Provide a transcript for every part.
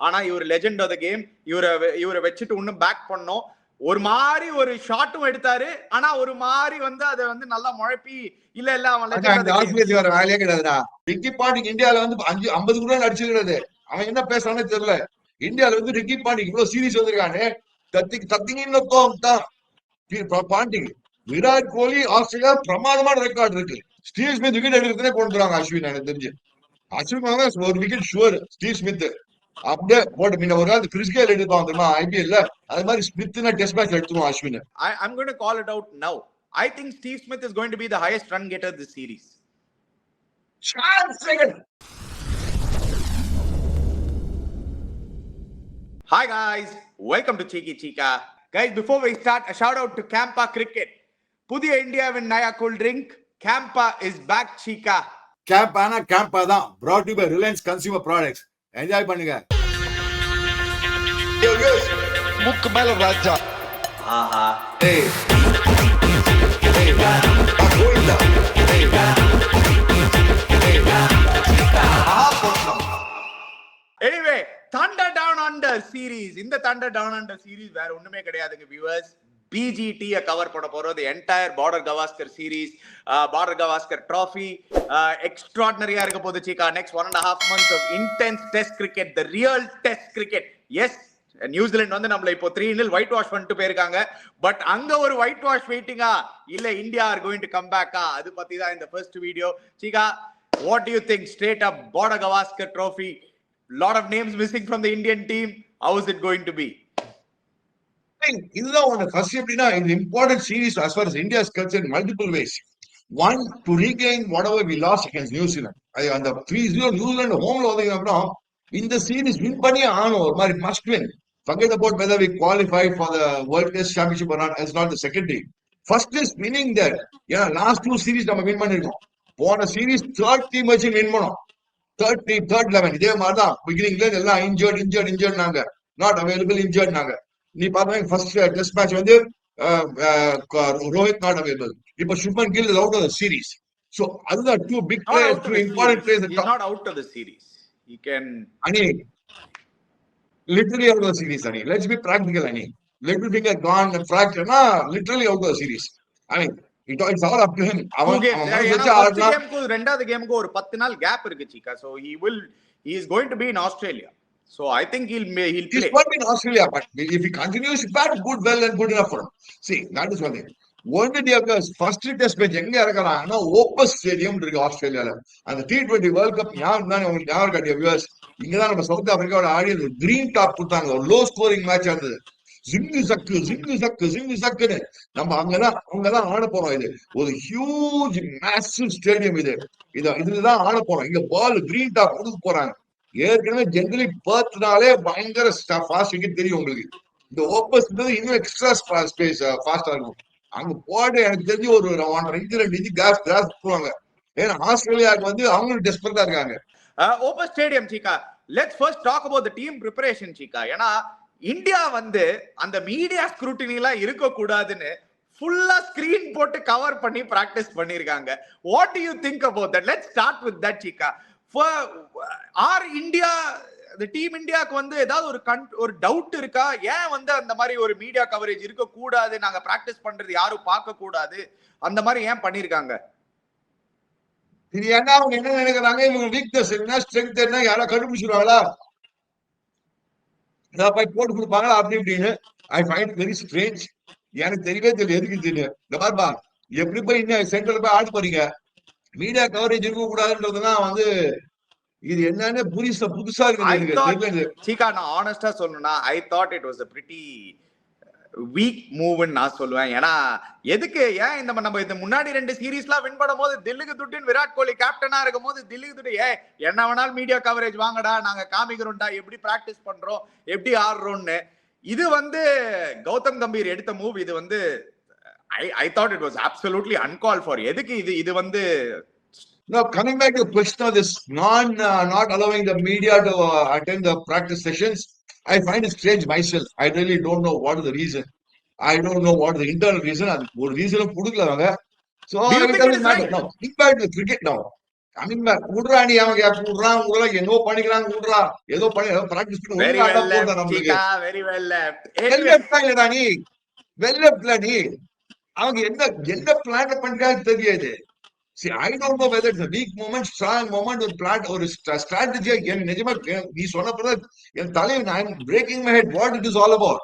ஆனா இவர் legend of the game. இவரை வச்சுட்டு இன்னும் பேக் பண்ணோம். ஒரு மாதிரி ஒரு ஷாட்டும் எடுத்தாரு. ஆனா ஒரு மாதிரி வந்து அதை வந்து நல்லா முழப்பி இல்ல அவன் வேலையே கிடையாதுடா. ரிக்கி பாண்டிங் இந்தியாவில வந்து 50 கூட அடிச்சிருக்கிறது. அவன் என்ன பேசுறானே தெரியல. இந்தியாவில வந்து ரிக்கி பாண்டிங் இவ்வளவு சீரிஸ் வந்திருக்கானே பாண்டிங். விராட் கோலி ஆஸ்திரேலியா பிரமாதமான ரெக்கார்ட் இருக்கு. ஸ்டீவ் ஸ்மித் விக்கெட் எடுக்கிறதுனே கொண்டுறாங்க அஸ்வின். எனக்கு தெரிஞ்சு அஸ்வின் ஒரு விக்கெட் ஷுவர். ஸ்டீவ் ஸ்மித் அப்படியே போட்டு முன்ன ஒரு நாள் கிறிஸ் கெயில் எடுப்பாங்க தெரியுமா ஐபிஎல்ல, அது மாதிரி ஸ்மித்னா டெஸ்ட் மேட்ச் எடுத்துருவோம் Ashwin. I'm going to call it out now. I think Steve Smith is going to be the highest run getter this series. Hi guys, welcome to Cheeky Chica. Guys, before we start, a shout out to Campa Cricket. புதிய இந்தியாவின் நயா cool drink Campa is back Chica. கேம்பானா Campa தான். brought to you by Reliance Consumer Products. Enjoy பண்ணுங்க. முக்கு மேல ராஜா. ஆஹா. ஏய் Anyway, Thunder Down Under series. இந்த Thunder Down Under series வேற ஒண்ணுமே கிடையாதுங்க viewers. BGT கவர் பண்ண போறோம். the entire border Gavaskar series, border Gavaskar trophy, extraordinary-ஆ இருக்க போகுது சீக்கா. next 1.5 months of intense test cricket, the real test cricket. yes, New Zealand வந்து நம்மள இப்போ 3-0 ஒயிட் வாஷ் பண்ணிட்டு போயிருக்காங்க. பட் அங்க ஒரு ஒயிட் வாஷ் வெயிட்டிங்கா இல்ல India are going to come பேக்கா, அது பத்தி தான் இந்த ஃபர்ஸ்ட் வீடியோ. சீக்கா, what do you think? Straight up border Gavaskar trophy, lot of names missing from the Indian team. How is it going to be? இதுதான் ஒண்ணு. ஃபர்ஸ்ட் எப்படின்னா இந்த important series as far as India is concerned multiple ways. One, to regain whatever we lost against New Zealand. அந்த 3-0 New Zealand ஹோம்ல வந்தீங்க அப்புறம் இந்த series win பண்ணி ஆகணும். ஒரு மாதிரி must win. Forget about whether we qualify for the World Test Championship or not. It's not the secondary. First is winning that. ஏன்னா லாஸ்ட் 2 சீரிஸ் நம்ம வின் பண்ணிருக்கோம். போன சீரிஸ் தேர்ட் டீம் வச்சு வின் பண்ணோம். தேர்ட் 11 இதே மாதிரி தான். பிகினிங்ல எல்லாம் இன்ஜர்ட் நாங்க, நாட் அவைலபிள் இன்ஜர்ட் நாங்க. நீ பார்த்தா ஃபர்ஸ்ட் டெஸ்ட் மேட்ச் வந்து ரோஹித் நாட் அவைலபிள். இப்ப Shubman Gill is out of the series. So அதுதான் two big players, two important players. He's not out of the series. He can literally out of the series. Let's be practical. Little finger gone and fracture na literally out of the series. It's all up to him. ரெண்டாவது கேமுக்கு ஒரு 10 நாள் gap இருக்கு சீக்கா. so he is going to be in Australia. so I think he'll play. He's going to be in Australia, but if he continues to bat good enough for him. See, that is one thing. One day first test match எங்க இறக்குறாங்கன்னா ஓபஸ் stadium இருக்கு ஆஸ்திரேலியால. அந்த T20 world cup ஞாபகம் காட்டிய viewers, இங்கதான் நம்ம south ஆப்பிரிக்காவோட ஆடி green top கொடுத்தாங்க. ஒரு லோ ஸ்கோரிங் மேட்ச் இருந்தது. ஜிங்கு சக்குன்னு நம்ம அங்கதான் ஆட போறோம். இது ஒரு ஹியூஜ் மேசிவ் ஸ்டேடியம். இதுலதான் ஆட போறோம். இங்க பால் கிரீன் டாப் கொடுக்க போறாங்க. ஏற்கனவே ஜெனரலி பர்த்னாலே பயங்கர ஃபாஸ்ட் விக்கெட் தெரியும் உங்களுக்கு. இந்த ஓப்பஸ் இன்னும் எக்ஸ்ட்ரா ஸ்பேஸ் ஃபாஸ்டா இருக்கும். அங்க போட எனக்கு தெரிஞ்சு ஒரு 1.5 இன்ச் கிராஸ் போவாங்க. ஏன்னா ஆஸ்திரேலியாவுக்கு வந்து அவங்களும் டெஸ்பரேட்டா இருக்காங்க. ஓப்பஸ் stadium Cheeka. Let's first talk about the team preparation Cheeka. ஏன்னா இந்தியா வந்து அந்த மீடியா ஸ்க்ரூட்டினி எல்லாம் இருக்க கூடாதுன்னு ஃபுல்லா ஸ்கிரீன் போட்டு கவர் பண்ணி பிராக்டிஸ் பண்ணிருக்காங்க. What do you think about that? Let's start with that Cheeka. Our India, the team இந்தியாக்கு வந்து ஏதாவது ஒரு டவுட் இருக்கா? ஏன் வந்து அந்த மாதிரி ஒரு மீடியா கவரேஜ் இருக்க கூடாது, நாங்க பிராக்டிஸ் பண்றது யாரும் பார்க்க கூடாது, அந்த மாதிரி ஏன் பண்ணிருக்காங்க? இது ஏன்னா அவங்க என்ன நினைக்கிறாங்க, இவங்க வீக்னஸ் என்ன ஸ்ட்ரென்த் என்ன யாரா கண்டுபிடிச்சிருவாங்களா, போய் போட்டு கொடுப்பாங்களா அப்படி இப்படின்னு. I find very strange. எனக்கு தெரியவே தெரியல எதுக்கு தெரியும். இந்த மாதிரிப்பா எப்படி போய் இன்னும் சென்டர்ல போய் ஆட போறீங்க, மீடியா கவரேஜ் இருக்க கூடாதுன்றதுதான் வந்து இது என்னன்னு புதுசா இருக்கு. சீக்கா, நான் ஆனஸ்டா சொல்லணும்னா I thought it was a pretty weak move நான் சொல்லுவேன். ஏன்னா எதுக்கு ஏன் நம்ம இந்த முன்னாடி 2 சீரீஸ்லாம் வின் பண்ணும் போது தில்லுக்கு துட்டின் விராட் கோலி கேப்டனா இருக்கும் போது தில்லுக்கு துட்டு என்ன வேணாலும் மீடியா கவரேஜ் வாங்கடா, நாங்க காமிக்கிறோம்டா எப்படி பிராக்டிஸ் பண்றோம் எப்படி ஆடுறோம்னு. இது வந்து கௌதம் கம்பீர் எடுத்த மூவ். இது வந்து I thought it was absolutely uncalled for. எதுக்கு இது வந்து Now, coming back to the question of this not allowing the media to attend the practice sessions, I find it strange myself. I really don't know what is the reason. I don't know what is the internal reason. ஒரு ரீசனும் கொடுக்கல அவங்க. So, it doesn't matter. Now, think back to cricket now. Coming back விடுறா நீ அவங்க விடுறான் விடுறா என்னவோ பண்ணிக்கிறாங்க விடுறா ஏதோ பண்ணி ஏதோ பிராக்டிஸ் பண்ணி வெரி ஒழுங்கா வெல் போட்டா லெஃப்ட் நம்மளுக்கு சீக்கா, வெரி வெல் லெஃப்ட். வெள்ளப்டா இல்லடா நீ வெள்ளப்ல நீ அவங்க என்ன பிளான் பண்றாங்க தெரியாது. See, I don't know whether it's a weak moment, strong moment, ஒரு பிளான் ஒரு ஸ்ட்ராட்டஜியா என் நிஜமா நீ சொன்னப்பதான் என் தலைவன் I am breaking my head what it is all about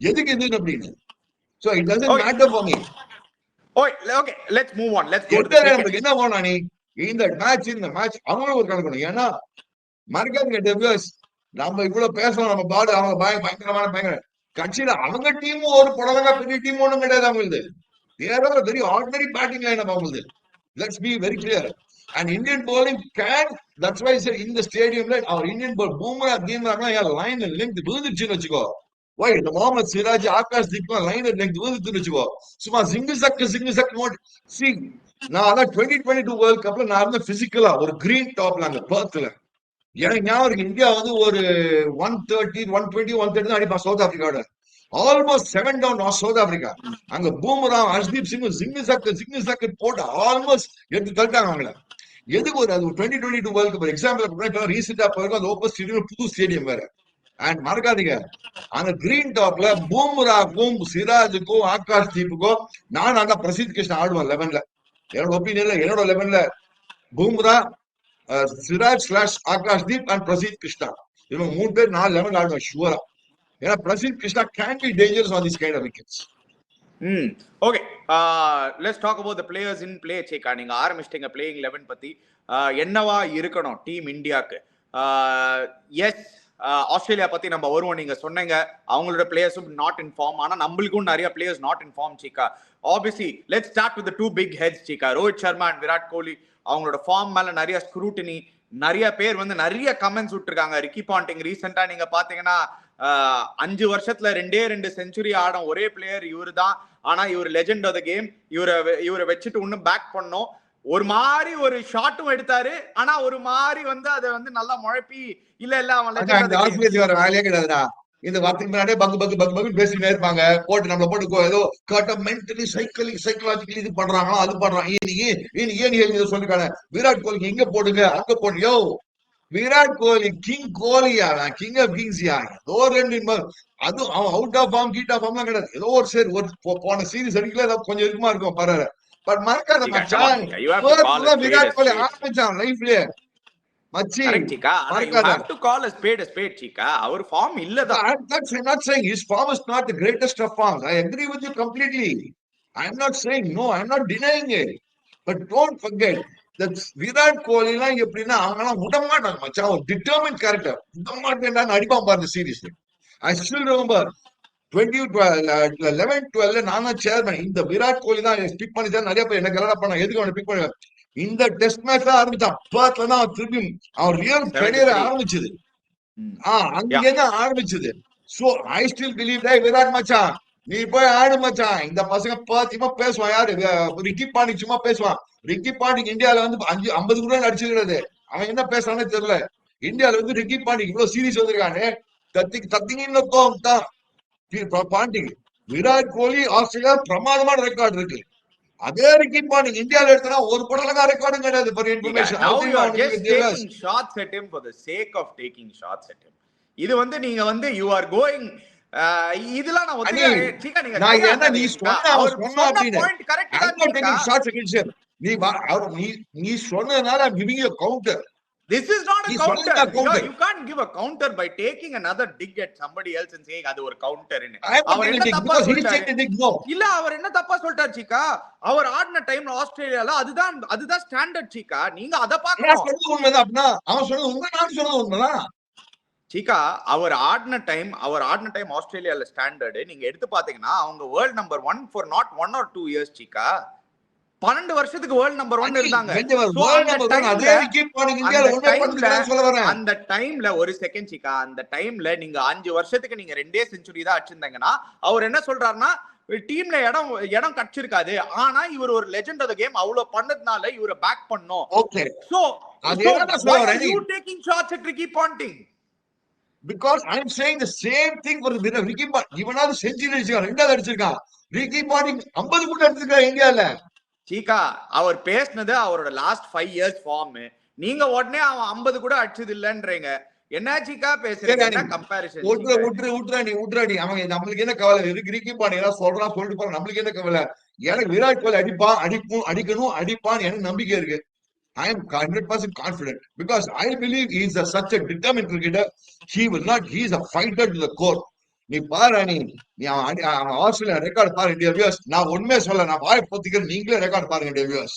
எதுக்கு இது அப்படின்னு. So it doesn't Okay. matter for me. Okay, let's move on. Let's go to எந்த the cricket. நம்மளுக்கு என்ன போனா நீ இந்த மேட்ச் அவங்களும் ஒரு கணக்கணும். ஏன்னா மறக்காதீங்க டெபியர்ஸ் நம்ம இவ்வளவு பேசணும் நம்ம பாடு அவங்க பயங்கர கட்சியில அவங்க டீமும் ஒரு புடலங்கா பெரிய டீம் ஒண்ணும் கிடையாது அவங்களுக்கு. தேர் வெரி ஆர்டினரி பேட்டிங் லைன் அவங்களுக்கு. Let's be very clear. And Indian bowling can, that's why I said in the stadium, like our Indian ball, Boomerang, line and length, விழுந்துச்சுன்னு வச்சுக்கோ. Why? The Mohammad Siraj, Akash Deep, line and length விழுந்துச்சுன்னு வச்சுக்கோ. சும்மா சிங்கு சக்கு mode. See, நான் அதான் 2022 world கப்ல நான் இருந்த பிசிக்கலா ஒரு கிரீன் டாப்ல அங்க பர்த்ல. எனக்கு ஞாபகம் இருக்கு இந்தியா வந்து ஒரு 130, 120, 130 அடிப்பான் சவுத் ஆப்பிரிக்காவோட. Almost 7 down south Africa. அங்க பூமராம் ஹர்ஷ்தீப் சிங் சிங்கு சக்கு போட்டு ஆல்மோஸ்ட் எடுத்து தள்ளிட்டாங்க அவங்கள. எதுக்கு ஒரு அது 2022 வேர்ல்ட் கப் எக்ஸாம்பிள் ரீசெண்டா போயிருக்கும் அந்த ஓப்பன் ஸ்டேடியம் புது ஸ்டேடியம் வேற. அண்ட் மறக்காதீங்க அந்த கிரீன் டாப்ல பூமராக்கும் சிராஜுக்கும் ஆகாஷ் தீப்புக்கும் நான் அந்த பிரசித் கிருஷ்ணா ஆடுவேன் 11ல. என்னோட ஒப்பீனியன்ல என்னோட 11ல பூம்ரா சிராஜ் ஸ்லாஷ் ஆகாஷ் தீப் அண்ட் பிரசித் கிருஷ்ணா இவங்க 3 பேர் நான் 11 ஆடுவேன் ஷுவரா. ஏன்னா Prasidh Krishna can be dangerous on this kind of wickets. Okay, let's talk about the players in play. Cheeka நீங்க ஆரம்பிச்சிட்டீங்க பிளேயிங் 11 பத்தி. என்னவா இருக்கணும் டீம் இந்தியாக்கு? எஸ், ஆஸ்திரேலியா பத்தி நம்ம வருவோம். நீங்க சொன்னீங்க அவங்களோட பிளேயர்ஸும் நாட் இன் ஃபார்ம். ஆனா நம்மளுக்கும் நிறைய players not in form Cheeka. Obviously let's start with the two big heads Cheeka. Rohit Sharma and Virat Kohli அவங்களோட ஃபார்ம் மேல நிறைய ஸ்க்ரூட்டினி, நிறைய பேர் வந்து நிறைய கமெண்ட்ஸ் விட்டுருக்காங்க. ரிக்கி பாண்டிங் ரீசெண்டா நீங்க பாத்தீங்கன்னா 5 வருஷத்துல 2 செஞ்சுரி ஆடும் ஒரே பிளேயர் இவரு தான். ஆனா இவர் லெஜெண்ட் ஆஃப் த கேம். இவரை வச்சுட்டு இன்னும் பேக் பண்ணோம். ஒரு மாதிரி ஒரு ஷாட்டும் எடுத்தாரு. ஆனா ஒரு மாதிரி வந்து அதை வந்து நல்லா முழப்பி இல்ல அவன் வர வேலையே கிடையாதுடா. இந்த வார்த்தைக்கு முன்னாடியே பங்கு பேசிட்டே இருப்பாங்க. போட்டு நம்மள போட்டு ஏதோ மென்டலி சைக்கலாஜிக்கலி இது பண்றாங்களோ அது பண்றாங்க. ஏன் சொல்லிருக்காங்க விராட் கோலி இங்க போடுங்க அங்க போடுறியோ. Virat Kohli king Goliath, king of கிங்ஸ்யா. ஏதோ 2 அது அவன் அவுட் ஆஃப் ஃபார்ம் கீட் ஆஃப் ஃபார்ம்லாம் கிடையாது. ஏதோ ஒரு சரி ஒரு போன சீரிஸ் அடிக்கல ஏதோ கொஞ்சம் இருக்குமா இருக்கும் பரவாயில்ல. பட் மறக்காத மச்சான் விராட் கோலி ஆரம்பிச்சான் லைஃப்லயே மச்சி அவர் ஃபார்ம் இல்லதான். I'm not saying his form is not the greatest of forms. I agree with you completely. I'm not saying no, I'm not denying it. But don't forget that Virat Kohli எல்லாம் எப்படின்னா அவங்க எல்லாம் விடமாட்டாங்க மச்சான். ஒரு டிட்டர்மின் கேரக்டர். விடமாட்டேன் அடிப்பான் பாரு சீரீஸ். I still remember 2011-12 நான் தான் சேர்மன். இந்த விராட் கோலி தான் பிக் பண்ணிதான் நிறைய பேர் என்ன கலடா பண்ண எதுக்கு அவனை பிக் பண்ண. இந்த டெஸ்ட் மேட்ச் தான் ஆரம்பிச்சான். பர்த்ல தான் திருப்பி அவன் ரியல் கரியர் ஆரம்பிச்சது. அங்கேதான் ஆரம்பிச்சது. So I still believe that Virat மச்சான் நீ போய் ஆடு மச்சான். இந்த பசங்க பாத்தியமா பேசுவான். யாரு ரிக்கி பாண்டிங் சும்மா பேசுவான். ரிக்கி பாண்டிங் இந்தியால வந்து 50 கூட அடிச்சிருக்கிறது. அவன் என்ன பேசுறானே தெரியல. இந்தியால வந்து ரிக்கி பாண்டிங் இவ்வளவு சீரீஸ் வந்திருக்கானே தத்திங்கன்னு தான் பாண்டிங். விராட் கோலி ஆஸ்திரேலியா பிரமாதமான ரெக்கார்ட் இருக்கு. அதே ரிக்கி பாண்டிங் இந்தியால எடுத்தா ஒரு படலங்க ரெக்கார்டும் கிடையாது. ஃபார் இன்ஃபர்மேஷன் இது வந்து நீங்க வந்து யூ ஆர் கோயிங் இதெல்லாம் நான் நான் என்ன நீ நீ சொன்னதுனால giving you a counter. This is not a counter. No, you can't give a counter by taking another dig at somebody else and saying அது ஒரு கவுண்டர் ன்னு. அவர் என்ன தப்பா சொல்லிட்டாரு? இல்ல அவர் என்ன தப்பா சொல்லிட்டாரு சீக்கா? அவர் ஆடின டைம்ல ஆஸ்திரேலியால அதுதான் ஸ்டாண்டர்ட் சீக்கா. நீங்க அத பார்க்கணும். நான் சொல்றது உண்மைதான். அப்படினா அவன் சொல்றது உண்மை, நான் சொல்றது உண்மைதான் சீக்கா. அவர் ஆடின டைம் ஆஸ்திரேலியால ஸ்டாண்டர்ட். நீங்க எடுத்து பாத்தீங்கன்னா அவங்க world number 1 for not 1 or 2 years சீக்கா. 12 வருஷத்துக்கு வேர்ல்ட் நம்பர் 1 இருந்தாங்க. அந்த டைம்ல ஒரு செகண்ட் சீக்கா, அந்த டைம்ல நீங்க 5 வருஷத்துக்கு நீங்க 2 செஞ்சுரி தான் அடிச்சிருந்தீங்கன்னா அவர் என்ன சொல்றாருன்னா டீம்ல இடம் கிடைச்சிருக்காது. ஆனா இவர் ஒரு லெஜெண்ட் ஆஃப் தி கேம். அவ்வளவு பண்ணதுனால இவரை பேக் பண்ணோம். Okay so why are you taking shots at Ricky Ponting? Because I am saying the same thing for Ricky Ponting. இவனாவது செஞ்சுரி அடிச்சிருக்கான், 2வது அடிச்சிருக்கான். Ricky Ponting 50 கூட அடிச்சிருக்கான் இந்தியால. சீக்கா அவர் பேசினது அவரோட லாஸ்ட் 5 இயர்ஸ் ஃபார்ம். நீங்க உடனே அவன் 50 கூட அடிச்சது இல்லன்றீங்க. என்ன சீக்கா பேசுறீங்க? என்ன கம்பேரிசன்? விட்டுறாடி அவங்க நம்மளுக்கு என்ன கவலை இருக்கு? ரிக்கி பாண்டியா சொல்றான் சொல்லிட்டு போறான், நம்மளுக்கு என்ன கவலை? எனக்கு விராட் கோலி அடிக்கணும் அடிப்பான்னு எனக்கு நம்பிக்கை இருக்கு. I am 100% confident because I believe he is such a determined cricketer. He is a fighter to the core. நீ பாரு நீ ஆஸ்திரேலியா ரெக்கார்ட் பாரு இந்தியா வியூஸ். நான் உண்மையை சொல்ல, நான் வாய் பொத்திக்கிறேன், நீங்களே ரெக்கார்ட் பாருங்க இந்தியா வியூஸ்.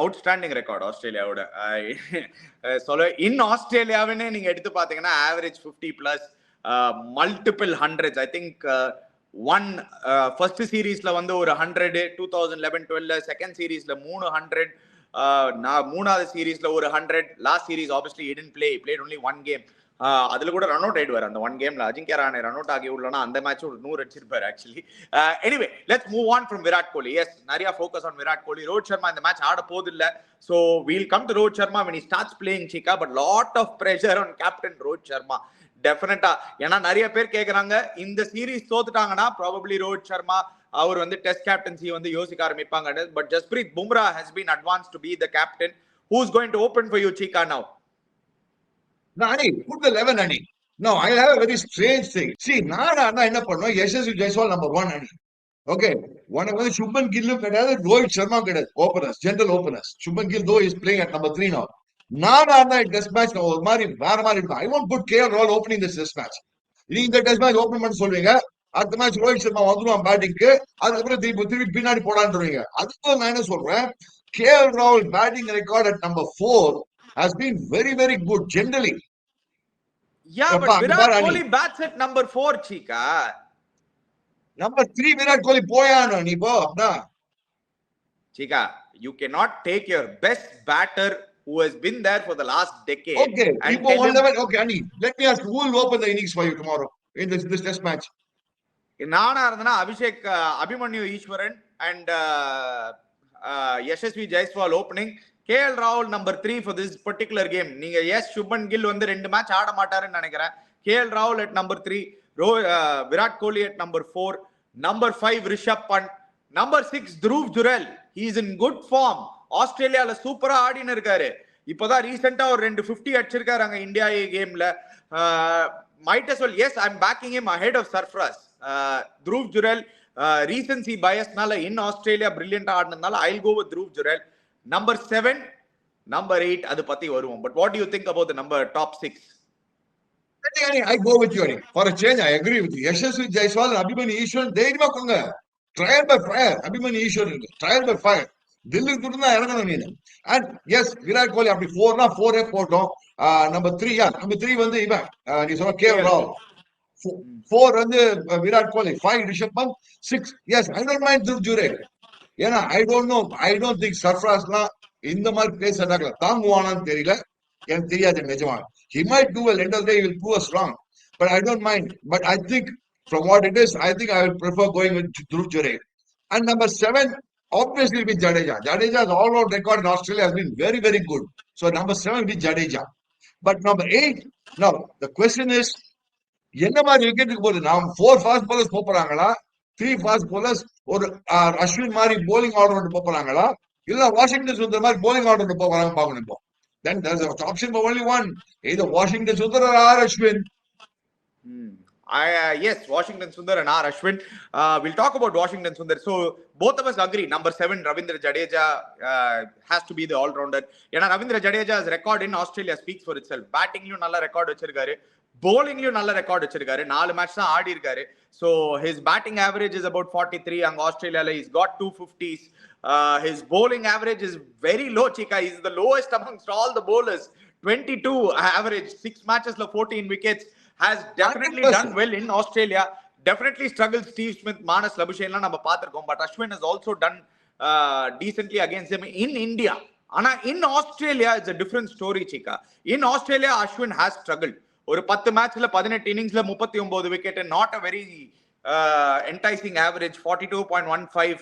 அவுட்ஸ்டாண்டிங் ரெக்கார்ட் ஆஸ்திரேலியாவோட. சொல்ல இன் ஆஸ்திரேலியாவே நீங்க எடுத்து பாத்தீங்கன்னா average 50+ multiple hundreds. I think first சீரீஸ்ல வந்து ஒரு 100, 2011-12 செகண்ட் சீரீஸ்ல 300, மூணாவது சீரீஸ்ல ஒரு 100. Last series obviously he didn't play, he played only one game. அதுல கூட ரன் அவுட் ஆயிடுவார் அந்த 1 கேம்ல. அஜிங்கியா ரஹானே ரன் அவுட் ஆகி உள்ளனா அந்த மேட்ச் ஒரு 100 அடிச்சிருப்பாரு actually. Anyway let's move on from Virat Kohli. Yes, நிறைய ஃபோக்கஸ் ஆன் விராட் கோலி. ரோஹித் சர்மா இந்த மேட்ச் ஆட போது இல்ல. So we'll come to Rohit Sharma when he starts playing Chika, but lot of pressure on captain Rohit Sharma டெஃபினட்டா. ஏன்னா நிறைய பேர் கேக்குறாங்க இந்த சீரீஸ் தோத்துட்டாங்கன்னா ப்ராபபிலி ரோஹித் சர்மா அவர் வந்து டெஸ்ட் கேப்டன்சி வந்து யோசிக்க ஆரம்பிப்பாங்க. But Jasprit Bumrah has been advanced to be the captain. Who's going to open for you Chika now? Nani, put the 11 Nani. Now I have a very strange thing. See, Nana என்ன பண்ணுவோம், Yashasvi Jaiswal number 1 அணி. Okay, உனக்கு வந்து சுப்மன் கில்லும் கிடையாது, ரோஹித் சர்மா கிடையாது. Openers, general openers. Shubman Gill though is playing at number 3 now. நானா test match ஒரு மாதிரி வேற மாதிரி இருக்கும். ஐ வாண்ட் புட் கேஎல் ராகுல் ஓப்பனிங் திஸ் டெஸ்ட் மேட்ச். நீங்க இந்த டெஸ்ட் மேட்ச் ஓபன் பண்ண சொல்றீங்க, அடுத்த மேட்ச் ரோஹித் சர்மா வந்துருவான் பேட்டிங்க்கு, அதுக்கப்புறம் திருப்பி பின்னாடி போடான்றீங்க. அதுக்கு நான் என்ன சொல்றேன், கேஎல் ராகுல் batting record at number 4 has been very, very good generally. Yeah, but Virat Kohli bats at number 4, Chika. Number 3, Virat Kohli போயானோ நீ போ அப்பா. Chika, you cannot take your best batter who has been there for the last decade. Okay, people one level. Okay, Ani, let me ask, who will open the innings for you tomorrow in this test match? நானா இருந்தனா Abhishek, Abhimanyu Easwaran and Yashasvi Jaiswal opening. KL ராகுல் number 3 for this particular game. நீங்க yes Shubman Gill வந்து 2 match ஆட மாட்டாருன்னு நினைக்கிறேன். KL ராகுல் at number 3, Virat Kohli at number 4, number 5 Rishabh Pant, number 6 Dhruv Jurel. he is in good form. ஆஸ்திரேலியால சூப்பரா ஆடின்னு இருக்காரு. இப்போதான் ரீசெண்டா ஒரு 2 50 அடிச்சிருக்காரு அங்க இந்தியா கேம்ல. might as well, yes, I'm backing him ahead of Sarfraz. Dhruv Jurel recency biasனால in ஆஸ்திரேலியா பிரில்லியன்ட்டா ஆடினதால I'll go with Dhruv Jurel. Number 7, number 8 அது பத்தி வருவோம். But what do you think about the number top 6? I go with you. For a change, I agree with you. Yashasvi Jaiswal and Abhimanyu Ishwar, தைரியமா போங்க. Trial by fire. Abhimanyu Ishwar, trial by fire. Dhilluku துடுனா இறங்கணும் நீங்க. And yes, Virat Kohli அப்படி 4னா 4 போட்டோம். number 3, number 3 வந்து இவன் நீ சொன்ன கேஎல் ராகுல். 4 வந்து Virat Kohli, 5 Rishabh Pant, 6 yes, I don't mind Dhruv Jurel. ஏன்னா ஐ டோன்ட் திங்க் சர்ஃப்ராஸ்லாம் இந்த மாதிரி பிளேஸ் அட்டாக்ல தாங்குவானான்னு தெரியல, எனக்கு தெரியாது நிஜமா. He might do well, end of the day he will prove us wrong, but I don't mind. But I think from what it is, I think I will prefer going with Dhruv Jurel. And number 7 obviously will be Jadeja. Jadeja's all-round record in Australia has been very, very good. So number 7 will be Jadeja. But number 8, now the question is, என்ன மாதிரி விக்கெட்டுக்கு போகுது? நாம் 4 fast bowlers போறாங்களா, 3 fast bowlers, ஒரு அஸ்வின் மாதிரி polling order போறாங்களா, இல்ல Washington Sundar மாதிரி போலிங் ஆர்டர் போறாங்க பாக்கணும். இப்போ then there's an option for only one, either Washington Sundar or Ashwin. Yes, Washington Sundar and Ashwin. We'll talk about Washington Sundar. So both of us agree number 7 Ravindra Jadeja has to be the all-rounder. ஏன்னா Ravindra Jadeja's record in Australia speaks for itself. Battingலயும் நல்ல record வச்சிருக்காரு, bowlingலயும் நல்ல record வச்சிருக்காரு. 4 match தான் ஆடி இருக்காரு. So his batting average is about 43. அங்க ஆஸ்திரேலியால he's got 250s. His bowling average is very low, Chika. He's the lowest amongst all the bowlers. 22 average, 6 matches, 14 wickets. Has definitely 100%. Done well in Australia. Definitely struggled Steve Smith, Manas Labuschagne நம்ம பார்த்திருக்கோம். But Ashwin has also done decently against him in India. ஆனா in Australia it's a different story, Chika. In Australia Ashwin has struggled. ஒரு 10 மேட்ச்ல 18 இன்னிங்ஸ்ல 39 wicket. not a very enticing average, 42.15,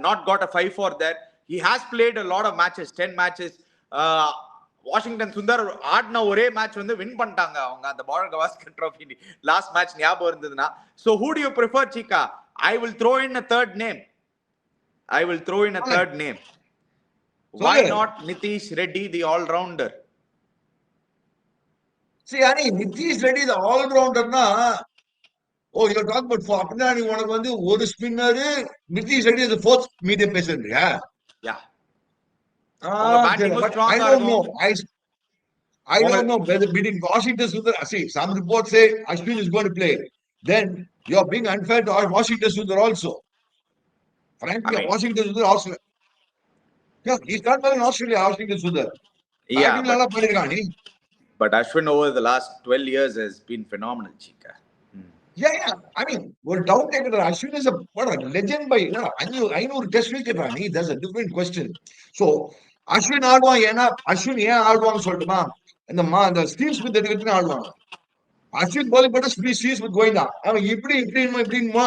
not got a 5 for that. He has played a lot of matches, 10 matches. Washington Sundar ஆடின ஒரே match வந்து win பண்ணிட்டாங்க அவங்க அந்த border Gavaskar trophy last match ஞாபகம் இருந்ததுன்னா. So who do you prefer, Chika? I will throw in a third name. I will throw in a third name. Why not Nitish Reddy, the all-rounder? See, Ani, Nitish Reddy the all-rounder-na, oh, you're talking about for அப்படின்னா நீ உனக்கு வந்து ஒரு spinner Nitish Reddy is the fourth medium pacer இல்லையா? Yeah. Ah, batting was but strong I don't know. I don't know whether between Washington Sundar, see, some reports say Ashwin is going to play. Then you're being unfair to Washington Sundar also. Frankly, I mean, Washington Sundar also. Yeah, he's not well in Australia, Washington Sundar. Yeah, Batting நல்லா பண்ணிருக்கான் நீ. but Ashwin over the last 12 years has been phenomenal, Chika. Yeah. I mean, ஒரு down taker Ashwin is a legend by 500 test wicket ராணி. That's a different question. So Ashwin ஆடுவான். ஏன்னா அஸ்வின் ஏன் ஆடுவான்னு சொல்லட்டுமா? இந்த ஸ்டீவ் ஸ்மித் எடுக்கிறதுக்கு ஆடுவாங்க. அஸ்வின் bowling போட்டு ஸ்டீவ் ஸ்மித் கோயிந்தா அவன் இப்படி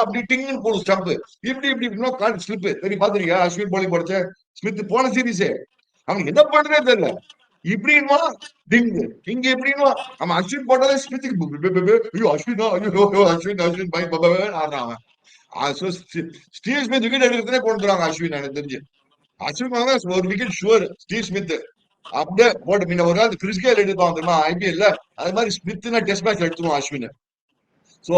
அப்படி டிங்னு போடும் ஸ்டம்ப் இப்படி ஸ்லிப் சரி பாத்துருக்கியா? அஸ்வின் bowling போடுச்சு ஸ்மித் போன சீரீஸே அவன் என்ன பண்றதே தெரியல. இப்படின்வா டிங்கு இங்க எப்படின்வா அவன் அஸ்வின் போட்டாலே ஸ்மித்துக்கு ஐயோ அஸ்வினா ஐயோ அஸ்வின் பை ஆடுறான் அவன். ஸ்டீவ் ஸ்மித் விக்கெட் எடுக்கிறதுனே கொண்டு வருவாங்க அஸ்வின். எனக்கு தெரிஞ்சு அஸ்வின் ஒரு விக்கெட் ஷுவர் ஸ்டீவ் ஸ்மித் அப்படியே போட்டு முன்ன ஒரு நாள் கிறிஸ் கெயில் எடுப்பான் தெரியுமா ஐபிஎல்ல, அது மாதிரி ஸ்மித்னா டெஸ்ட் மேட்ச் எடுத்துருவோம் Ashwin. So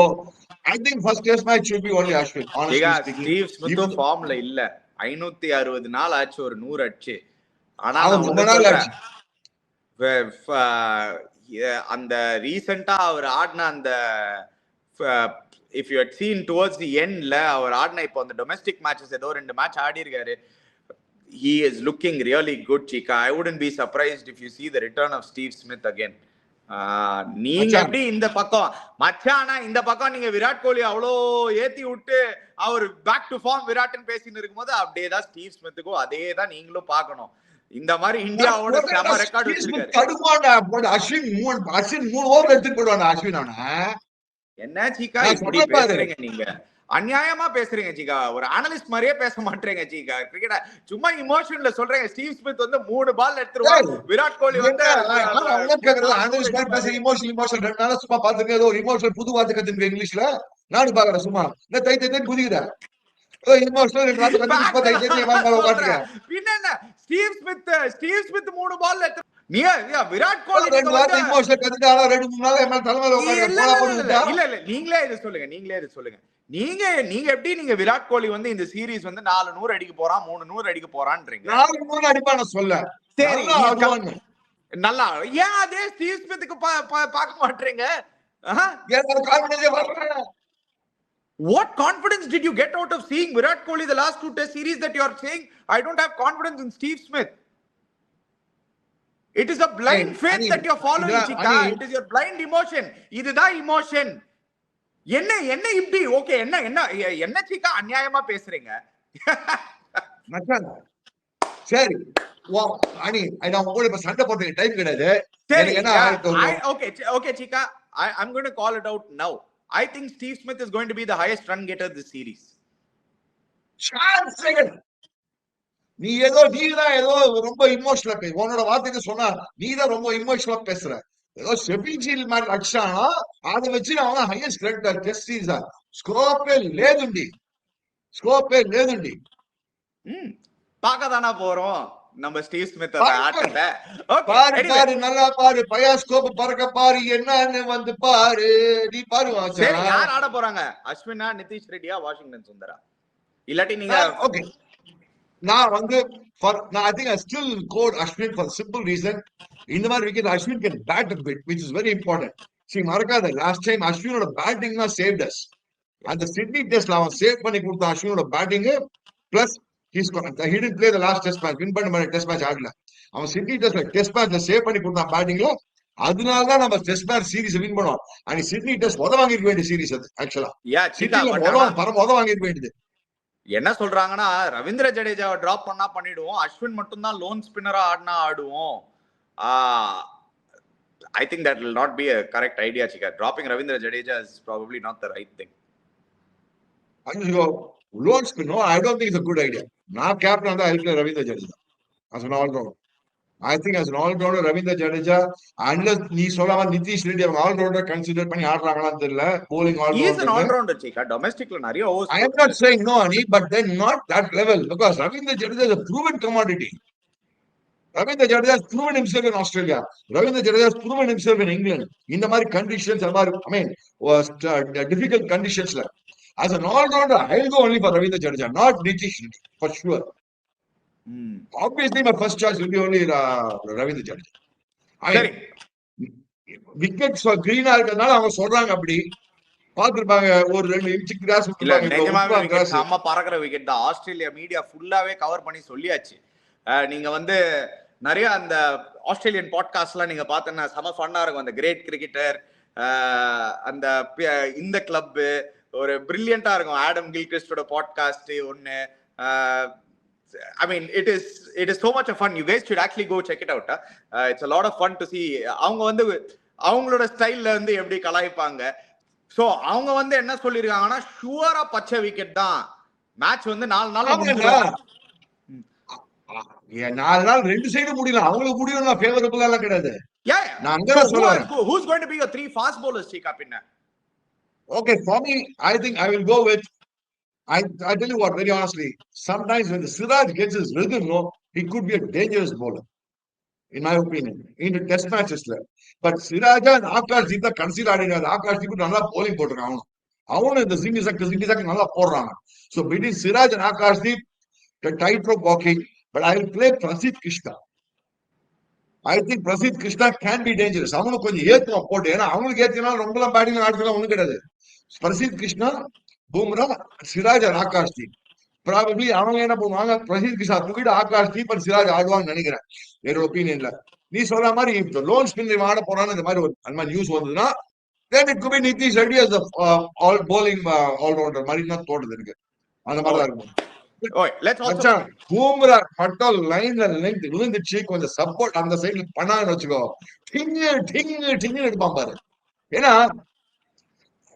I think first test match should be only Ashwin, honestly speaking. Steve Smith ஃபார்ம்ல இல்ல. 560 நாள் ஆச்சு ஒரு 100 அடிச்சு. ஆனா அந்த ரீசெண்டா அவர் ஆடின அந்த if you had seen towards the endல அவர் ஆடின இப்போ அந்த டொமெஸ்டிக் மேட்சஸ் ஏதோ 2 மேட்ச் ஆடி இருக்காரு. He is looking really good, Chika. I wouldn't be surprised if you see the return of Steve Smith again. நீங்க எப்படி இந்த பக்கம் மச்சானா இந்த பக்கம் நீங்க விராட் கோலி அவ்வளோ ஏத்தி விட்டு அவர் பேக் டு ஃபார்ம் விராட்னு பேசின்னு இருக்கும்போது அப்படியே தான் ஸ்டீவ் ஸ்மித்துக்கும் அதே தான் நீங்களும் பார்க்கணும். இந்த மாதிரி இந்தியாவோட செம ரெக்கார்ட் வச்சிருக்காரு. அஸ்வின் 3 ஓவர் எடுத்துட்டு போடுவாங்க அஸ்வின். என்ன சீக்கா இப்படி பேசுறீங்க நீங்க? அநியாயமா பேசுறீங்க சீக்கா. ஒரு அனலிஸ்ட் மாதிரியே பேச மாட்டேங்க சீக்கா. கிரிக்கெட் சும்மா இமோஷன்ல சொல்றீங்க. ஸ்டீவ் ஸ்மித் வந்து 3 பால் எடுத்துருவாங்க. விராட் கோலி வந்து அனலிஸ்ட் மாதிரி பேச இமோஷன் 2 நாளா சும்மா பாத்துங்க. ஏதோ இமோஷன் புது வார்த்தை கத்துங்க இங்கிலீஷ்ல. நானும் பாக்குறேன் சும்மா தை குதிக்கிறேன். இமோஷனல் பின்ன என்ன ஸ்டீவ் ஸ்மித் 3 பால் எடுத்து விராட் கோலி நீங்களே இது சொல்லுங்க. நீங்க எப்படி நீங்க விராட் கோலி வந்து இந்த சீரீஸ் வந்து 400 அடிக்க போறான் 300 அடிக்க போறான்றீங்க. 400 அடிப்பான சொல்ல சரி நல்லா ஏன் அதே ஸ்டீவ் ஸ்மித்துக்கு பார்க்க மாட்டீங்க? What confidence did you get out of seeing Virat Kohli the last 2 test series that you are saying I don't have confidence in Steve Smith? It is a blind faith that you are following, Chika. It is your blind emotion. இதுதா emotion. என்ன இப்படி okay என்ன சீக்கா அநியாயமா பேசுறீங்க? சரி அனி நான் உங்களுக்கு இப்ப சண்டை போடுறதுக்கு டைம் கிடையாது. Okay சீக்கா, I'm going to call it out now. I think Steve Smith is going to be the highest run getter this series. நீ நீதான் ஏதோ ரொம்ப இமோஷனலா பேச உன்னோட வார்த்தைக்கு சொன்னா நீதான் ரொம்ப இமோஷனலா பேசுற. ஏதோ செபிஜில் மாதிரி அடிச்சானா அதை வச்சு அவன் ஹையஸ்ட் ரன் டெஸ்ட் சீரிஸா ஸ்கோப்பே లేదండి. பார்க்கதானா போறோம் நம்ம ஸ்டீவ் ஸ்மித் ஆட்டத்தை. பாரு நல்லா பாரு பயாஸ்கோப் பறக்க பாரு என்னன்னு வந்து பாரு நீ பாரு. சரி யார் ஆட போறாங்க? அஸ்வினா, நிதிஷ் ரெட்டியா, வாஷிங்டன் சுந்தரா? இல்லாட்டி நீங்க ஓகே நான் வந்து I think I still code Ashwin for the simple reason இந்த மாதிரி wicket Ashwin can bat a bit which is very important. See மறக்காத last time Ashwinoட batting தான் saved us. அந்த சிட்னி டெஸ்ட்ல அவன் சேவ் பண்ணி கொடுத்த அஸ்வினோட batting plus he didn't play the last test match. Win பண்ண டெஸ்ட் மேட்ச் ஆடல. அவன் சிட்னி டெஸ்ட் மேட்ச்ல சேவ் பண்ணி கொடுத்தான் பேட்டிங்ல. அதனாலதான் நம்ம டெஸ்ட் மேட்ச் சீரிஸ் வின் பண்ணோம். அன்னைக்கு சிட்னி டெஸ்ட் வாங்கிருக்க வேண்டிய சீரிஸ் அது. ஆக்சுவலா உத வாங்கிருக்க வேண்டியது. என்ன சொல்றாங்கன்னா ரவீந்திர ஜடேஜாவை டிராப் பண்ணா பண்ணிடுவோம், அஸ்வின் மட்டும் தான் லோன் ஸ்பின்னரா ஆடுவோம். I think that will not be a correct idea, Chika. Dropping Ravindra Jadeja is probably not the right thing. Loan spin, no, I don't think it's a good idea. Now captain on the Ravindra Jadeja as an all-rounder. I think as an all-rounder, Ravindra Jadeja, unless நீ சொல்லாம நிதிஷ் ரெட்டி அவங்க all-rounder consider பண்ணி ஆடுறாங்களான்னு தெரியல, bowling He is an all-rounder. all-rounder, Chika. Domesticல நிறைய overs I am not saying no, Ani, but then not that level because Ravindra Jadeja is a proven commodity. Ravindra Jadeja has proven himself in Australia. Ravindra Jadeja has proven himself in England. இந்த மாதிரி conditions, I mean, was difficult conditions. As an all-rounder, I'll go only for Ravindra Jadeja, not Nitish Reddy, for sure. Obviously, my first choice will be only Ravindra Jadeja. I சரி mean, wickets green இருக்கிறதுனால அவங்க சொல்றாங்க அப்படி பாத்துருப்பாங்க ஒரு 2 inch cross இல்ல நிஜமாவே wicket செம்ம பறக்குற wicket தான். ஆஸ்திரேலியா மீடியா ஃபுல்லாவே கவர் பண்ணி சொல்லியாச்சு. நீங்க வந்து நிறைய அந்த ஆஸ்திரேலியன் பாட்காஸ்ட்லாம் நீங்க பார்த்தீங்கன்னா செம ஃபன்னா இருக்கும். அந்த கிரேட் கிரிக்கெட்டர் அந்த இந்த கிளப் ஒரு பிரில்லியண்டா இருக்கும். ஆடம் கில்கிறிஸ்டோட பாட்காஸ்ட் ஒன்னு. I mean, it is so much of fun. You guys should actually go check it out. It's a lot of fun to see. அவங்க வந்து அவங்களோட ஸ்டைல்ல வந்து எப்படி கலாய்ப்பாங்க. சோ அவங்க வந்து என்ன சொல்லிருக்காங்கன்னா ஷூரா பச்சை விக்கெட் தான். மேட்ச் வந்து 4 நாள் 4 நாள் 2 சைடு முடியல. அவங்களுக்கு முடியும் ஃபேவரபிள் எல்லாம் கிடையாது. நான் அங்க சொல்றேன். Who's going to be your 3 fast bowlers, Chika Pinna? Okay, for me, I think I will go with I tell you what, very honestly, sometimes when the Siraj gets his rhythm, he could be a dangerous bowler, in my opinion, in the test matches. But Siraj and Akash Deep are considered in Akash Deep நல்லா bowling போட்டுருக்காங்க. அவனும் இந்த ziggy-zack நல்லா போடுறாங்க. So between Siraj and Akash Deep, the tightrope walking, but I will play Prasidh Krishna. I think Prasidh Krishna can be dangerous. அவனுக்கு கொஞ்சம் ஏத்துமா போட்டு, ஏன்னா அவங்களுக்கு ஏத்தினா ரொம்பலாம் பேட்டிங் ஆடுறதுலாம் ஒண்ணும் கிடையாது. Prasidh Krishna, Bumrah, Siraj and Akash Deep. Probably அவங்க என்ன பண்ணுவாங்க, Prasidh Krishna தூக்கிட்டு Akash Deep and Siraj ஆடுவாங்கன்னு நினைக்கிறேன் என்னோட ஒப்பீனியன்ல. நீ சொல்ற மாதிரி இந்த லோன் ஸ்பின்னர் ஆட போறான்னு இந்த மாதிரி அந்த மாதிரி நியூஸ் வந்ததுன்னா then it could be Nitish Reddy as the all bowling all-rounder மாதிரி தான் தோணுது எனக்கு. அந்த மாதிரி தான் இருக்கும். Let's also Bumrah பட்டல் லைன்ல லெங்த் விழுந்துச்சு, கொஞ்சம் சப்போர்ட் அந்த சைடுல பண்ணான்னு வச்சுக்கோ, டிங்கு எடுப்பான் பாரு. ஏன்னா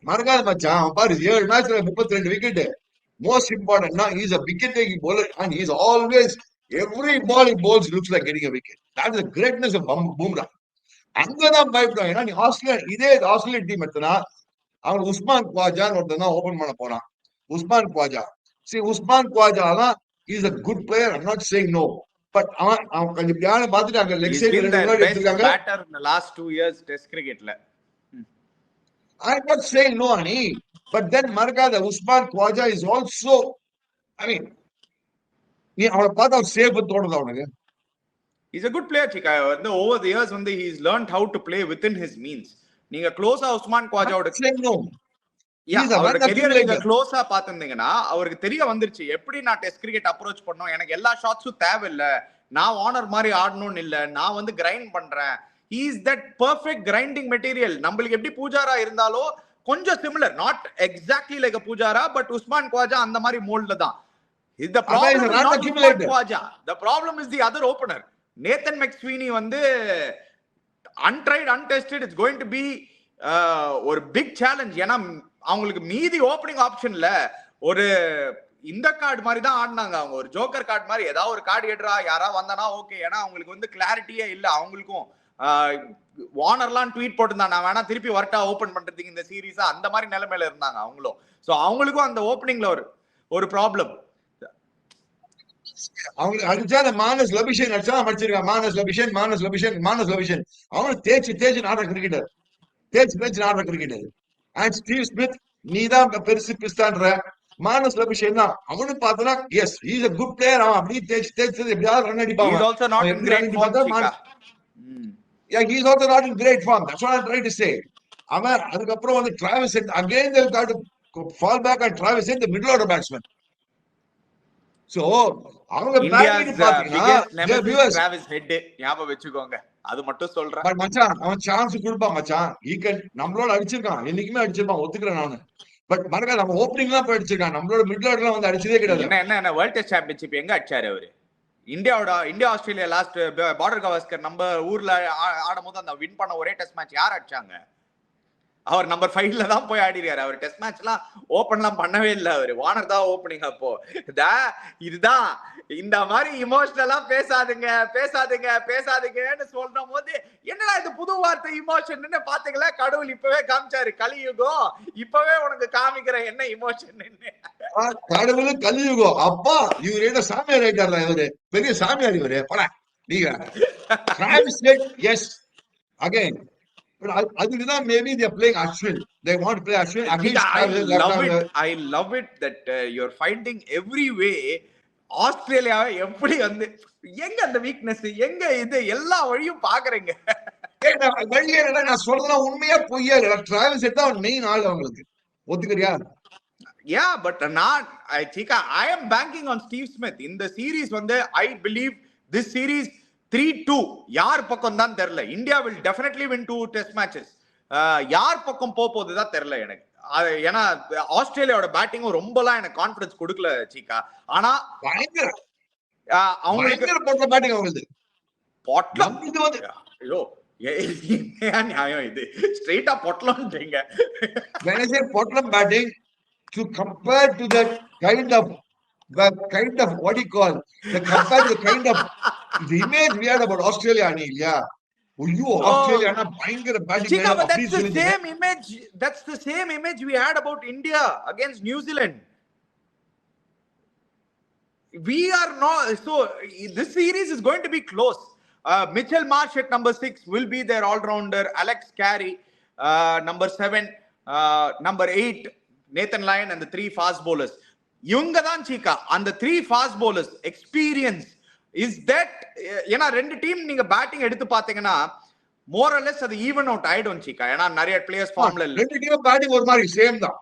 மறக்காத மச்சான், அவன் பாரு 7 மேட்ச்ல 32 விக்கெட். மோஸ்ட் இம்பார்ட்டன்ட்னா he is a wicket taking bowler and he is always every ball he bowls looks like getting a wicket. That is the greatness of Bumrah. அங்கதான் பயப்படும். ஏன்னா நீ ஆஸ்திரேலியன் டீம் எடுத்தனா அவன் உஸ்மான் குவாஜான்னு ஒருத்தன் தான் ஓபன் பண்ண போறான். உஸ்மான் குவாஜா தான் is a good player. I'm not saying no, but அவன் கொஞ்சம் பியான பார்த்துட்டு அங்க லெக் சைடு 2 விக்கெட் எடுத்துட்டாங்க. batter in the last 2 years test cricketல. I'm not saying no, Ani, but then Margada Usman Khwaja is also, I mean, safe with he's a good player, Chika. Over the years, he's learned how to play within his means. நீங்க க்ளோஸா உஸ்மான் குவாஜாவோட க்ளோஸா பாத்திருந்தீங்கன்னா அவருக்கு தெரிய வந்துருச்சு எப்படி நான் test cricket approach பண்ணோம். எனக்கு எல்லா ஷாட்ஸும் தேவையில்ல, நான் ஆனர் மாதிரி ஆடணும்னு இல்ல, நான் வந்து கிரைண்ட் பண்றேன். He is that perfect grinding material. நம்மளுக்கு எப்படி பூஜாரா இருந்தாலோ கொஞ்சம் similar, not exactly like a Pujara, but Usman Khawaja அந்த மாதிரி மோல்ட்ல தான். The problem is not Usman Khwaja. The problem is the other opener. Nathan McSweeney வந்து untried, untested. It's going to be ஒரு big challenge. ஏன்னா அவங்களுக்கு மீதி ஓப்பனிங் ஆப்ஷன்ல ஒரு இந்த கார்டு மாதிரி தான் ஆடினாங்க. அவங்க ஒரு ஜோக்கர் கார்டு மாதிரி ஏதாவது ஒரு கார்டு எடுறா யாரா வந்தானா ஓகே. ஏன்னா அவங்களுக்கு வந்து கிளாரிட்டியே இல்ல. அவங்களுக்கும் வார்னர்லாம் ட்வீட் போட்டிருந்தாங்க, நான் வேணா திருப்பி வரட்டா ஓபன் பண்றதுக்கு இந்த சீரீஸா, அந்த மாதிரி நிலைமையில இருந்தாங்க அவங்களும். சோ அவங்களுக்கும் அந்த ஓப்பனிங்ல ஒரு ப்ராப்ளம். அவங்க அடிச்சா மானஸ் லபிஷன் அடிச்சா அடிச்சிருக்கான். மானஸ் லபிஷன் அவன் தேய்ச்சி ஆடுற கிரிக்கெட்டர், தேய்ச்சி ஆடுற கிரிக்கெட்டர். அண்ட் ஸ்டீவ் ஸ்மித் நீ தான் பெருசு பிஸ்தான்ற மானஸ் லபிஷன் தான். அவனு பார்த்தனா S he is a good player. அவன் அப்படியே தேய்ச்சி எப்படியாவது ரன் அடிப்பான். He is also not in great form. Yeah, he is also not in great form. That's what I'm trying to say. அவன் அதுக்கப்புறம் வந்து Travis Head again they got to fall back on Travis Head, the middle order batsman. So அவங்க batting பாத்தீங்கன்னா Travis Head ஞாபகம் வெச்சுக்கோங்க, அது மட்டும் சொல்றேன். பட் மச்சான் அவன் சான்ஸ் கொடுப்பான் மச்சான். he can நம்மளோட அடிச்சிருக்கான், என்னைக்குமே அடிச்சிருப்பான், ஒத்துக்கிறேன் நானு. பட் மறக்காத நம்ம ஓப்பனிங்லாம் போய் அடிச்சிருக்கான், நம்மளோட மிடில் ஆர்டர்லாம் வந்து அடிச்சதே கிடையாது. என்ன வேர்ல்ட் டெஸ்ட் சாம்பியன்ஷிப் எங்க அடிச்சாரு அவரு? India Australia last border Gavaskar நம்ம ஊர்ல ஆடும் போது அந்த வின் பண்ண ஒரே டெஸ்ட் மேட்ச் யார் அடிச்சாங்க? அவர் நம்பர் 5ல தான் போய் ஆடிருக்காரு. அவர் டெஸ்ட் மேட்ச்லாம் ஓபன்லாம் பண்ணவே இல்லை. அவரு வார்னர் தான் ஓப்பனிங். அப்போ இதுதான் இந்த மாதிரி இமோஷனலா பேசாதீங்கன்னு சொல்ற போது என்னடா இது புது வார்த்தை இமோஷன் பாத்தீங்களா? கடவுள் இப்பவே காமிச்சாரு, கலியுகம் இப்பவே உனக்கு காமிக்கிற என்ன இமோஷன். கடவுள் கலியுகம். அப்பா இவரு என்ன சாமியார் ஆயிட்டாரா? இவரு பெரிய சாமியார் இவரு. போட நீங்க எஸ் அகைன். But அதுக்குதான் maybe they are playing Ashwin. They want to play Ashwin. I love it that you're finding every way ஆஸ்திரேலியாவை எப்படி வந்து எங்க அந்த வீக்னஸ் எங்க இது எல்லா வழியும் பாக்குறீங்க. நான் சொல்றேன் உண்மையா பொய்யா? டிராவல்ஸ் எடுத்தா மெயின் ஆள் அவங்களுக்கு. ஒத்துக்கிறியா? Yeah, but I am banking on Steve Smith. இந்த சீரீஸ் வந்து I believe this series 3-2 யார் பக்கம் தான் தெரியல. India will definitely win 2 test matches. யார் பக்கம் போகுதுதான் தெரியல எனக்கு. ஏன்னா ஆஸ்திரேலியாவோட பேட்டிங்கும் ரொம்பலாம் எனக்கு கான்பிடன்ஸ் கொடுக்கல சீக்கா. ஆனா அவங்களுக்கு பேட்டிங் அவங்களுக்கு பொட்டலம். ஐயோ நியாயம் இது? ஸ்ட்ரெயிட்டா பொட்டலம்ன்றீங்க. when I say பொட்டலம் batting to compare to the kind of what do you call the compare the kind of the image we had about Australia ani இல்லையா? ஐயோ ஆஸ்திரேலியா na பயங்கர batting. That's the same image we had about India against New Zealand. We are not, so this series is going to be close. Mitchell Marsh at number 6 will be their all-rounder. Alex Carey number 7, number 8 Nathan Lyon, and the 3 fast bowlers. இவங்க தான் சீக்கா அந்த 3 fast bowlers experience is that. ஏன்னா ரெண்டு team நீங்க batting எடுத்து பாத்தீங்கன்னா more or less அது even out ஆயிடும் சீக்கா. ஏன்னா நிறைய பிளேயர்ஸ் ஃபார்ம்ல இல்ல. ரெண்டு டீம் பேட்டிங் ஒரு மாதிரி சேம் தான்.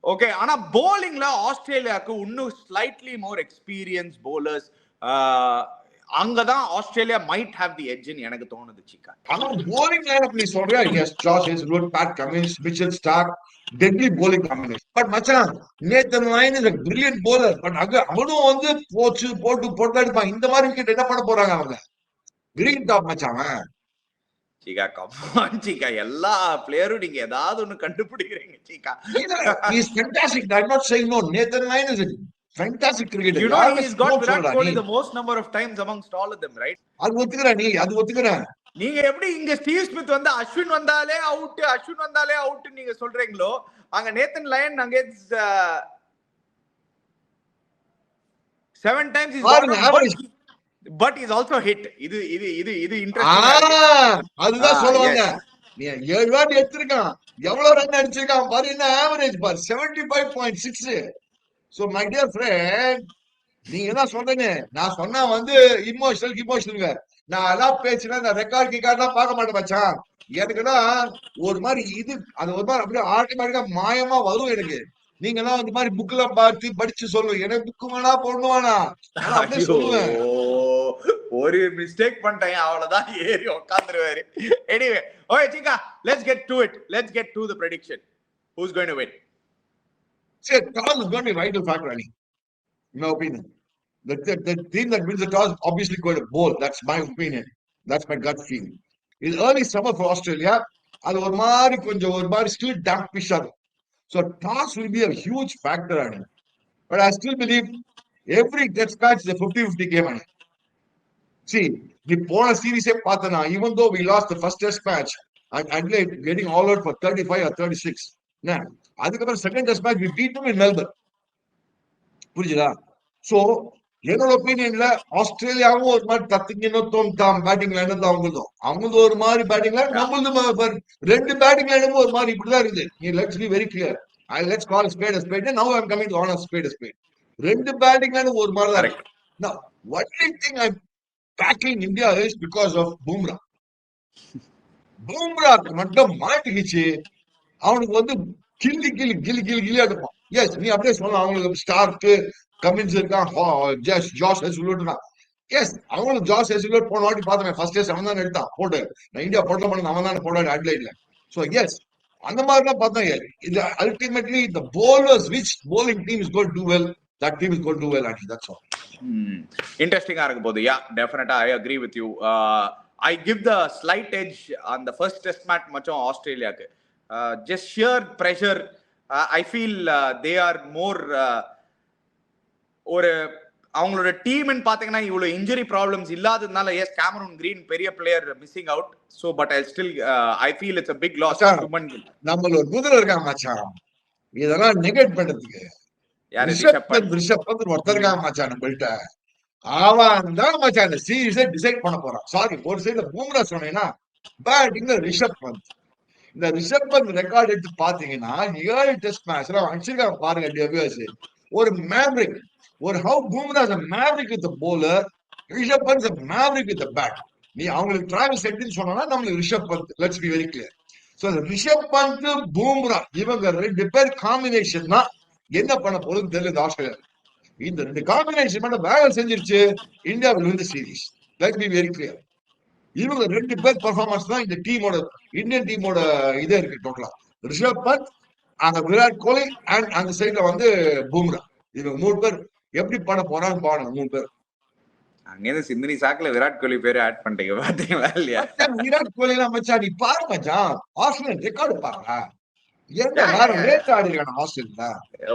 ஓகே, ஆனா bowlingல ஆஸ்திரேலியாக்கு இன்னும் ஸ்லைட்லி மோர் எக்ஸ்பீரியன்ஸ் bowlers. அங்கதான் Australia might have the edge ன்னு எனக்கு தோணுது சீக்கா. ஆனா bowling lineup நீ சொல்றியா? Yes, Josh Hazlewood, Pat Cummins, Mitchell Starc, deadly bowling combination. But மச்சான் Nathan Lyon is a brilliant bowler. But அவனும் வந்து போட்டு அடிப்பான். இந்த மாதிரி விக்கெட் என்ன பண்ண போறாங்க அவங்க? கிரீன் டாப் மச்சான். சீக்கா கமான் சீக்கா, எல்லா பிளேயரும் நீங்க ஏதாவது ஒன்னு கண்டுபிடிக்கிறீங்க சீக்கா. He is fantastic. I'm not saying no. Nathan Lyon is a fantastic cricketer. You know he's got Virat Kohli the most number of times amongst all of them, right? அது ஒத்துக்கிறேன். நீங்க எப்படி இங்க ஸ்டீவ் ஸ்மித் வந்து அஸ்வின் வந்தாலே out நீங்க சொல்றீங்களோ, அங்க நேத்தன் லயன் அங்க 7 times is but he's also hit. இது இன்ட்ரஸ்டிங். அதுதான் சொல்லுவாங்க. நீ 7 வாட்டி எடுத்துர்க்கான், எவ்வளவு ரன் அடிச்சிருக்கான் பாரு. என்ன ஆவரேஜ் பாரு, 75.6. So my dear friend, நீங்க என்ன சொல்றீங்க? நான் சொன்னா வந்து இமோஷனல் நான் எல்லாம் பேசினா இந்த ரெக்கார்ட் கிக்கார்ட்லாம் பார்க்க மாட்டேன் மச்சான். எனக்குன்னா ஒரு மாதிரி இது அது ஒரு மாதிரி அப்படியே ஆட்டோமேட்டிக்கா மாயமா வரும் எனக்கு. நீங்க எல்லாம் இந்த மாதிரி புக்ல பார்த்து படிச்சு சொல்லுங்க. எனக்கு புக்கு வேணா பொண்ணு வேணா அப்படியே சொல்லுவேன். ஒரு மிஸ்டேக் பண்ணிட்டேன் அவ்வளவுதான், ஏறி உட்காந்துருவாரு. Anyway okay Cheeka, let's get to it. Let's get to the prediction. Who's going to win? See, toss is going to be vital factor, Rani. In my opinion, the team that wins the toss obviously going to bowl. That's my opinion. That's my gut feeling. It's early summer for Australia. அது ஒரு மாதிரி still dampish ஆகும். So toss will be a huge factor, Rani. But I still believe every test match is a 50-50 game, Rani. See, the போன சீரிஸே பார்த்தனா, even though we lost the first test match, Adelaide getting all out for 35 or 36. Now, அதுக்கப்புறம் second test match we beat them in Melbourne. புரியுதா? So என்னோட ஒப்பீனியன்ல ஆஸ்திரேலியாவும் ஒரு மாதிரி தத்திங்கன்னு batting line தான் அவங்களது ஒரு மாதிரி பேட்டிங் லைன், நம்மளது ரெண்டு பேட்டிங் லைனும் ஒரு மாதிரி இப்படிதான் இருக்குது. Let's be very clear. Let's call spade a spade. Now I'm coming to honor spade a spade. ரெண்டு பேட்டிங் லைனும் ஒரு மாதிரி தான் இருக்கு. Now only thing I'm backing India is because of Bumrah. Bumrah மட்டும் மாட்டிக்கிச்சு. அவனுக்கு வந்து கிளி எடுப்பான். எஸ், நீ அப்படியே சொல்லலாம். அவங்களுக்கு ஸ்டார்க் கமின்ஸ் இருக்கான், ஜாஷ் ஹெஸ்லூட் இருக்கான். எஸ், அவங்களுக்கு ஜாஷ் ஹெஸ்லூட் போன வாட்டி பார்த்தேன். ஃபர்ஸ்ட் டெஸ்ட் அவன் தான் எடுத்தான் போட்டு. நான் இந்தியா போட்டல பண்ண அவன் தான் போட்டாரு அட்லைட்ல. ஸோ எஸ், அந்த மாதிரிலாம் பார்த்தேன். இது ultimately the bowlers which bowling team is going to do well, that team is going to do well. Actually, that's all. இன்ட்ரெஸ்டிங்கா இருக்க போகுது. யா, டெஃபினட்டா I agree with you. I give the slight edge on the first test match மச்சம் ஆஸ்திரேலியாக்கு. just sheer pressure. I feel they are more ஒரு அவங்களோட டீம்னு பாத்தீங்கன்னா இவ்வளவு injury problems இல்லாததுனால எஸ் கேமரூன் கிரீன் பெரிய player missing out. So but I still I feel it's a big loss. நம்மள ஒரு குதிரை இருக்காங்க மச்சான், இதெல்லாம் நெகேட் பண்றதுக்கு. ரிஷப் பந்த் ஒருத்தர் இருக்காங்க மச்சான் நம்மள்ட்ட. அவன் தான் மச்சான் இந்த சீரீஸை டிசைட் பண்ண போறான். சாரி, ஒரு சைடுல பூம்ரா சொன்னீங்கன்னா பேட்டிங்ல ரிஷப் பந்த். இந்த ரிஷப் பந்த் ரெக்கார்ட் எடுத்து பாத்தீங்கன்னா 7 டெஸ்ட் மேட்ச்ல அடிச்சிருக்காங்க பாருங்க டெபியூஸ். ஒரு மேவரிக், ஒரு how Bumrah is a maverick with the bowler, Rishabh Pant is a maverick with the bat. நீ அவங்களுக்கு டிராவல் செட்னு சொன்னா நம்மளுக்கு Rishabh Pant, let's be very clear. So Rishabh Pant Bumrah இவங்க 2 பேர் காம்பினேஷன் தான் என்ன பண்ண போகுதுன்னு தெரியல ஆஸ்திரேலியா. இந்த 2 காம்பினேஷன் மட்டும் வேலை செஞ்சிருச்சு, India will win the series. Let's be very clear. இவங்க 2 பேர் பெர்ஃபார்மன்ஸ் தான் இந்த டீமோட, இந்தியன் டீமோட இதே இருக்கு டோட்டலா. ரிஷப் பந்த், அந்த விராட் கோலி அண்ட் அந்த சைட்ல வந்து பூம்ரா. இவங்க 3 பேர் எப்படி பண்ண போறான்னு பாருங்க. 3 பேர் அங்கே சிந்தினி சாக்குல விராட் கோலி பேரு ஆட் பண்ணிட்டீங்க பாத்தீங்களா இல்லையா? விராட் கோலி எல்லாம் மச்சான் நீ பாரு மச்சான், ஆஸ்திரேலியன் ரெக்கார்டு பாருங்க. என்ன வேற ரேட் ஆடிருக்கான Australia.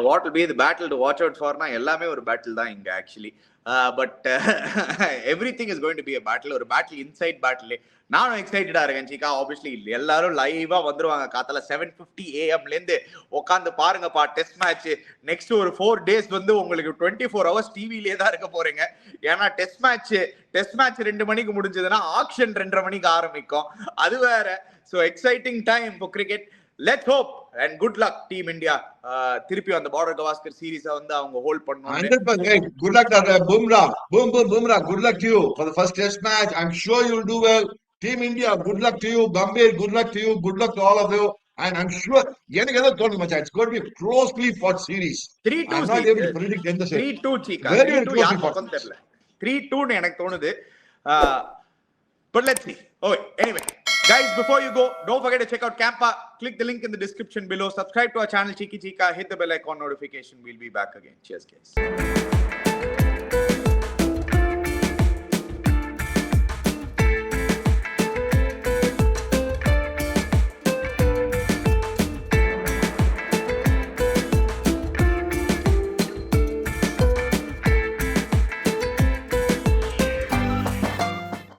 What will be the battle to watch out ஃபார்னா எல்லாமே ஒரு பேட்டில் தான் இங்க actually. But everything is going to be a battle. ஒரு பேட்டில் இன்சைட் பேட்டில். நானும் எக்ஸைட்டடா இருக்கேன் சீக்கா. ஆப்வியஸ்லி எல்லாரும் லைவா வந்துருவாங்க காத்தால 7:50 AM ல இருந்து உட்காந்து பாருங்கப்பா டெஸ்ட் மேட்ச். நெக்ஸ்ட் ஒரு 4 days வந்து உங்களுக்கு 24 hours டிவிலேயே தான் இருக்க போறீங்க. ஏன்னா டெஸ்ட் மேட்ச் 2 மணிக்கு முடிஞ்சதுன்னா ஆக்ஷன் 2:30 மணிக்கு ஆரம்பிக்கும். அது வேற. So exciting time for cricket. Let's hope and good luck Team India. திருப்பி அந்த பார்டர் கவாஸ்கர் சீரிஸை வந்து அவங்க ஹோல்ட் பண்ணுவாங்க. 100%. Good luck to Bumrah. Bumrah. Good luck to you for the first test match. I'm sure you'll do well. Team India, good luck to you. Gambhir, good luck to you. Good luck to all of you. And I'm sure எனக்கு எதை தோணுது மச்சான், it's going to be a closely fought series. 3-2. I'm not able to predict எந்த side. 3-2 சீக்கா. Very 3-2 யார் பக்கம் தெரியல. 3-2 னு எனக்கு தோணுது. But let's see. Okay, anyway. Guys, before you go, don't forget to check out Campa. Click the link in the description below. Subscribe to our channel Cheeky Cheeka. Hit the bell icon notification. We'll be back again. Cheers, guys.